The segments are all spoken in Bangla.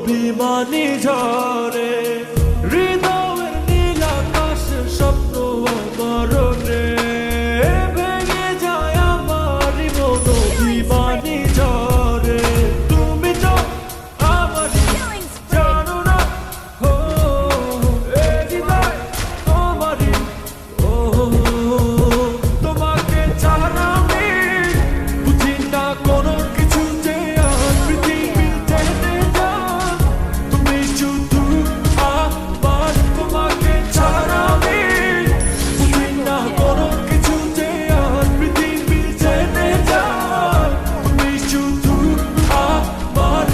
অভিমানী ঝরে হৃদয়ের নীল আকাশের স্বপ্ন বরণে ভেঙে যায় আমার মন অভিমানী ঝরে তুমি তো আমারই জানো না ও এ হৃদয় তোমারই ও তোমাকে ছাড়া আমি বুঝি না কোনো কিছু যে আর পৃথিবীতে নেই তুমি শুধু আমার তোমাকে ছাড়া আমি বুঝি না কোনো কিছু যে আর পৃথিবীতে নেই তুমি শুধু আমার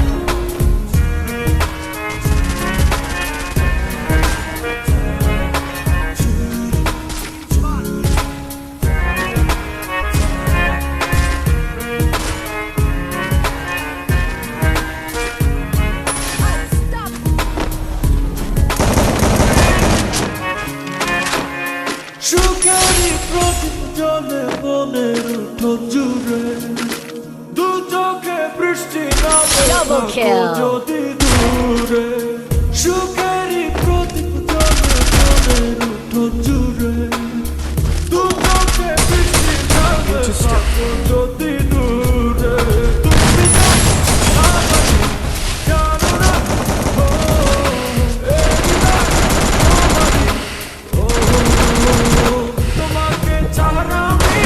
সুখেরই প্রদীপ জ্বলে মনের উঠোন জুড়ে দু চোখে বৃষ্টি নামে Double kill. যদি দূরে সুখেরই প্রদীপ জ্বলে মনের উঠোন জুড়ে দু চোখে বৃষ্টি নামে যদি দূরে তুমি তো আমারই জানো না ও এ হৃদয় তোমাকে ছাড়া আমি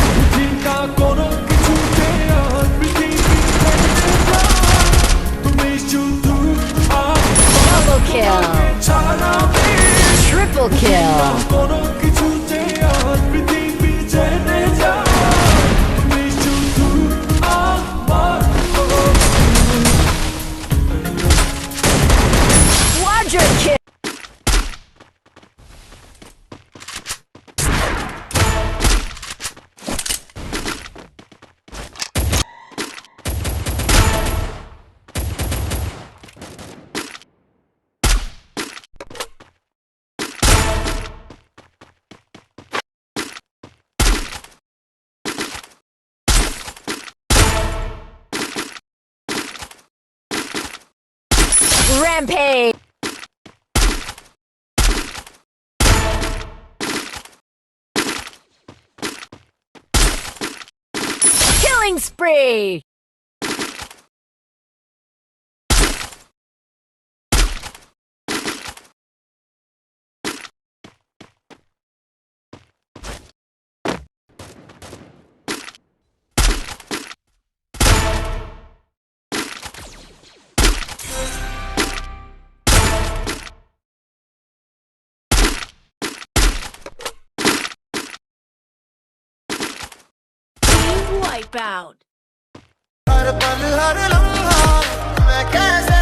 বুঝি না কোনো কিছু যে আর পৃথিবীতে নেই তুমি শুধু Double kill. ছাড়া আমি Triple kill. কোনো কিছু যে আর পৃথিবীতে নেই তুমি শুধু আমার Quadra kill. Rampage. Killing spree. Team wipeout. हर पल हर लम्हा मैं कैसे